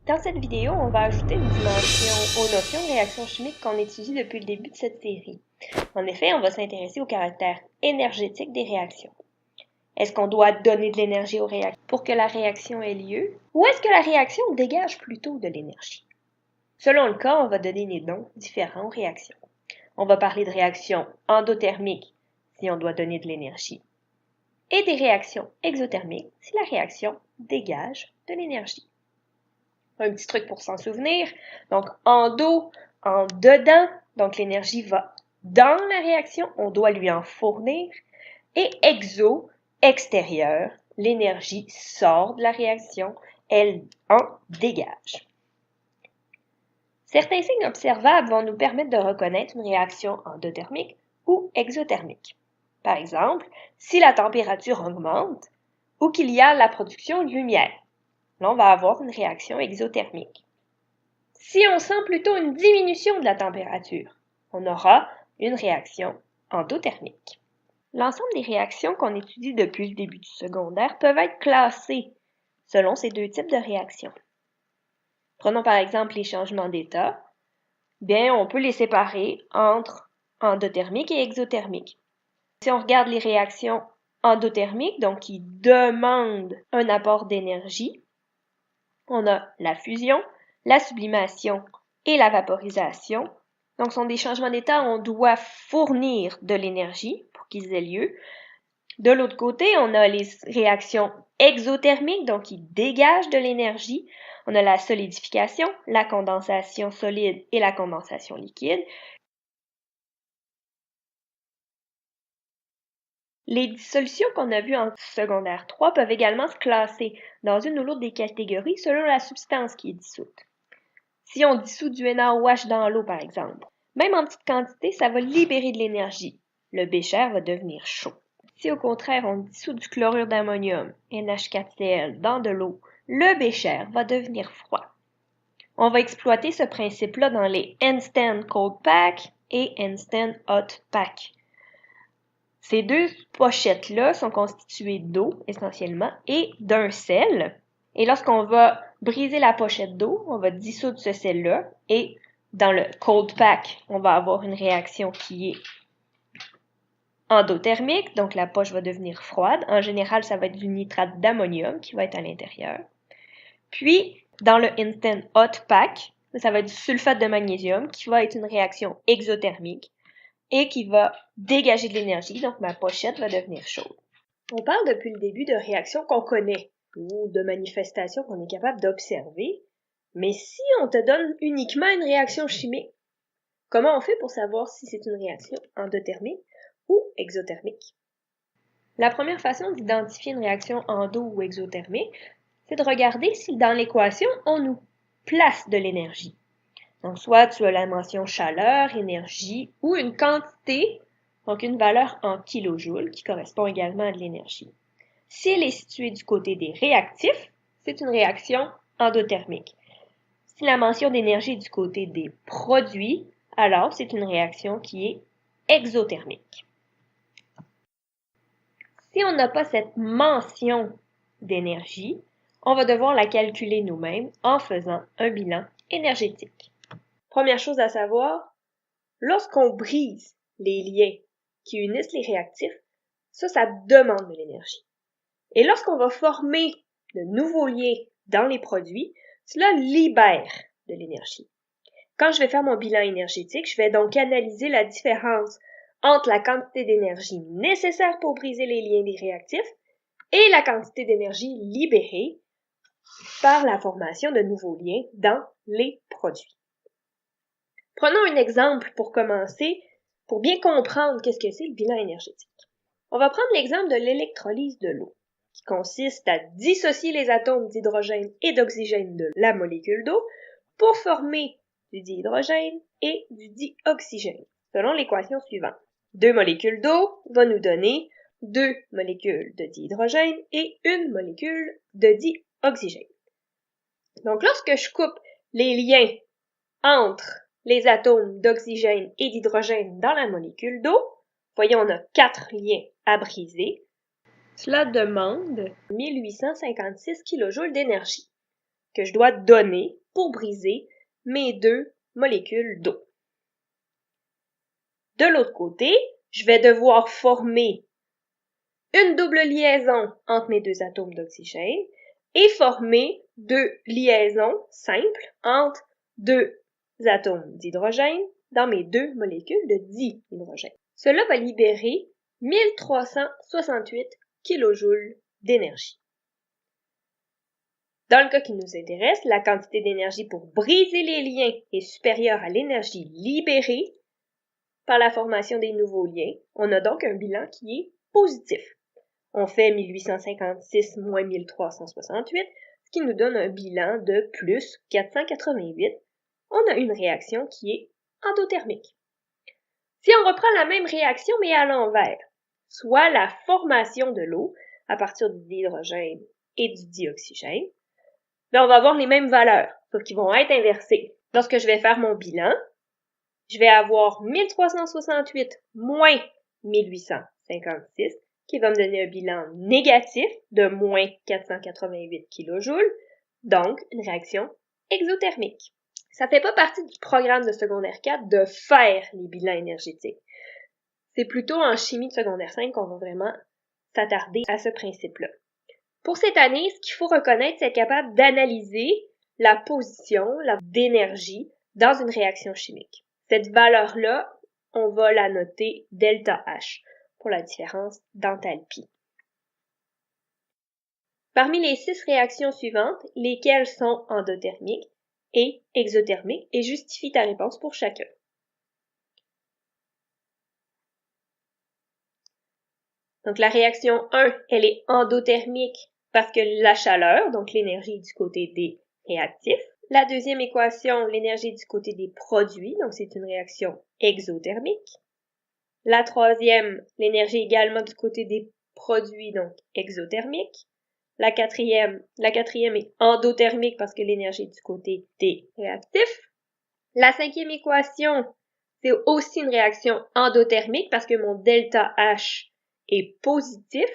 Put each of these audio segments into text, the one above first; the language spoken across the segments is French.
Dans cette vidéo, on va ajouter une dimension aux notions de réaction chimique qu'on étudie depuis le début de cette série. En effet, on va s'intéresser au caractère énergétique des réactions. Est-ce qu'on doit donner de l'énergie aux réactions pour que la réaction ait lieu? Ou est-ce que la réaction dégage plutôt de l'énergie? Selon le cas, on va donner des noms différents aux réactions. On va parler de réactions endothermiques si on doit donner de l'énergie et des réactions exothermiques si la réaction dégage de l'énergie. Un petit truc pour s'en souvenir. Donc, endo, en dedans, donc l'énergie va dans la réaction, on doit lui en fournir. Et exo, extérieur, l'énergie sort de la réaction, elle en dégage. Certains signes observables vont nous permettre de reconnaître une réaction endothermique ou exothermique. Par exemple, si la température augmente ou qu'il y a la production de lumière. Là, on va avoir une réaction exothermique. Si on sent plutôt une diminution de la température, on aura une réaction endothermique. L'ensemble des réactions qu'on étudie depuis le début du secondaire peuvent être classées selon ces deux types de réactions. Prenons par exemple les changements d'état. Bien, on peut les séparer entre endothermique et exothermique. Si on regarde les réactions endothermiques, donc qui demandent un apport d'énergie, on a la fusion, la sublimation et la vaporisation. Donc, ce sont des changements d'état où on doit fournir de l'énergie pour qu'ils aient lieu. De l'autre côté, on a les réactions exothermiques, donc qui dégagent de l'énergie. On a la solidification, la condensation solide et la condensation liquide. Les dissolutions qu'on a vues en secondaire 3 peuvent également se classer dans une ou l'autre des catégories selon la substance qui est dissoute. Si on dissout du NaOH dans l'eau, par exemple, même en petite quantité, ça va libérer de l'énergie. Le bécher va devenir chaud. Si au contraire, on dissout du chlorure d'ammonium, NH4Cl, dans de l'eau, le bécher va devenir froid. On va exploiter ce principe-là dans les handstand cold pack et handstand hot pack. Ces deux pochettes-là sont constituées d'eau, essentiellement, et d'un sel. Et lorsqu'on va briser la pochette d'eau, on va dissoudre ce sel-là. Et dans le cold pack, on va avoir une réaction qui est endothermique, donc la poche va devenir froide. En général, ça va être du nitrate d'ammonium qui va être à l'intérieur. Puis, dans le instant hot pack, ça va être du sulfate de magnésium qui va être une réaction exothermique et qui va dégager de l'énergie, donc ma pochette va devenir chaude. On parle depuis le début de réactions qu'on connaît ou de manifestations qu'on est capable d'observer, mais si on te donne uniquement une réaction chimique, comment on fait pour savoir si c'est une réaction endothermique ou exothermique? La première façon d'identifier une réaction endo ou exothermique, c'est de regarder si dans l'équation, on nous place de l'énergie. Donc, soit tu as la mention chaleur, énergie ou une quantité, donc une valeur en kilojoules qui correspond également à de l'énergie. Si elle est située du côté des réactifs, c'est une réaction endothermique. Si la mention d'énergie est du côté des produits, alors c'est une réaction qui est exothermique. Si on n'a pas cette mention d'énergie, on va devoir la calculer nous-mêmes en faisant un bilan énergétique. Première chose à savoir, lorsqu'on brise les liens qui unissent les réactifs, ça demande de l'énergie. Et lorsqu'on va former de nouveaux liens dans les produits, cela libère de l'énergie. Quand je vais faire mon bilan énergétique, je vais donc analyser la différence entre la quantité d'énergie nécessaire pour briser les liens des réactifs et la quantité d'énergie libérée par la formation de nouveaux liens dans les produits. Prenons un exemple pour commencer, pour bien comprendre qu'est-ce que c'est le bilan énergétique. On va prendre l'exemple de l'électrolyse de l'eau, qui consiste à dissocier les atomes d'hydrogène et d'oxygène de la molécule d'eau pour former du dihydrogène et du dioxygène, selon l'équation suivante. 2 molécules d'eau va nous donner 2 molécules de dihydrogène et 1 molécule de dioxygène. Donc, lorsque je coupe les liens entre les atomes d'oxygène et d'hydrogène dans la molécule d'eau, voyez, on a 4 liens à briser. Cela demande 1856 kJ d'énergie. que je dois donner pour briser mes deux molécules d'eau. De l'autre côté, je vais devoir former une double liaison entre mes deux atomes d'oxygène et former deux liaisons simples entre deux atomes d'hydrogène dans mes deux molécules de dihydrogène. Cela va libérer 1368 kJ d'énergie. Dans le cas qui nous intéresse, la quantité d'énergie pour briser les liens est supérieure à l'énergie libérée par la formation des nouveaux liens. On a donc un bilan qui est positif. On fait 1856 moins 1368, ce qui nous donne un bilan de plus 488. On a une réaction qui est endothermique. Si on reprend la même réaction mais à l'envers, soit la formation de l'eau à partir de l'hydrogène et du dioxygène, on va avoir les mêmes valeurs, sauf qu'ils vont être inversées. Lorsque je vais faire mon bilan, je vais avoir 1368 moins 1856, qui va me donner un bilan négatif de moins 488 kJ, donc une réaction exothermique. Ça fait pas partie du programme de secondaire 4 de faire les bilans énergétiques. C'est plutôt en chimie de secondaire 5 qu'on va vraiment s'attarder à ce principe-là. Pour cette année, ce qu'il faut reconnaître, c'est être capable d'analyser la position d'énergie dans une réaction chimique. Cette valeur-là, on va la noter ΔH pour la différence d'enthalpie. Parmi les 6 réactions suivantes, lesquelles sont endothermiques et exothermiques, et justifie ta réponse pour chacun. Donc la réaction 1, elle est endothermique parce que la chaleur, donc l'énergie est du côté des réactifs. La deuxième équation, l'énergie est du côté des produits, donc c'est une réaction exothermique. La troisième, l'énergie également du côté des produits, donc exothermique. La quatrième est endothermique parce que l'énergie est du côté des réactifs. La cinquième équation, c'est aussi une réaction endothermique parce que mon ΔH est positif.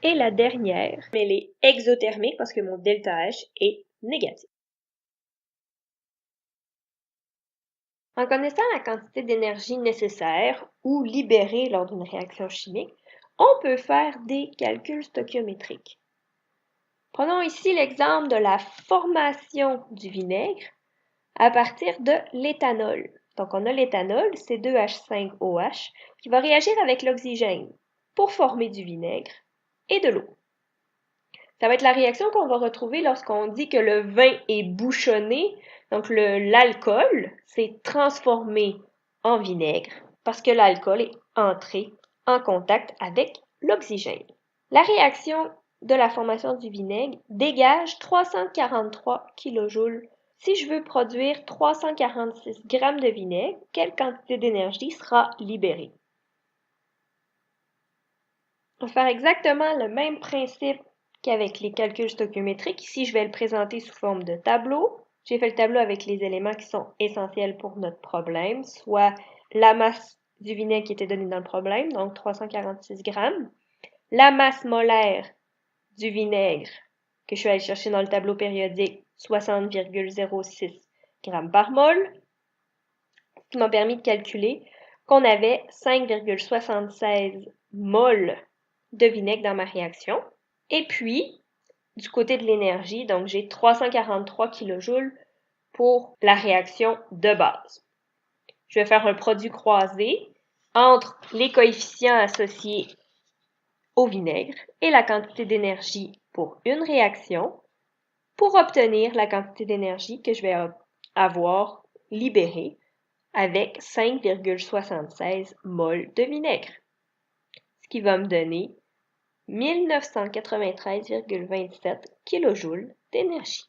Et la dernière, elle est exothermique parce que mon ΔH est négatif. En connaissant la quantité d'énergie nécessaire ou libérée lors d'une réaction chimique, on peut faire des calculs stoichiométriques. Prenons ici l'exemple de la formation du vinaigre à partir de l'éthanol. Donc on a l'éthanol, C2H5OH, qui va réagir avec l'oxygène pour former du vinaigre et de l'eau. Ça va être la réaction qu'on va retrouver lorsqu'on dit que le vin est bouchonné. Donc l'alcool s'est transformé en vinaigre parce que l'alcool est entré en contact avec l'oxygène. La réaction de la formation du vinaigre dégage 343 kJ. Si je veux produire 346 g de vinaigre, quelle quantité d'énergie sera libérée? On va faire exactement le même principe qu'avec les calculs stoichiométriques. Ici, je vais le présenter sous forme de tableau. J'ai fait le tableau avec les éléments qui sont essentiels pour notre problème, soit la masse du vinaigre qui était donnée dans le problème, donc 346 grammes, la masse molaire du vinaigre que je suis allée chercher dans le tableau périodique, 60,06 grammes par mol, ce qui m'a permis de calculer qu'on avait 5,76 mol de vinaigre dans ma réaction. Et puis, du côté de l'énergie, donc j'ai 343 kJ pour la réaction de base. Je vais faire un produit croisé entre les coefficients associés au vinaigre et la quantité d'énergie pour une réaction pour obtenir la quantité d'énergie que je vais avoir libérée avec 5,76 mol de vinaigre, ce qui va me donner 1993,27 kJ d'énergie.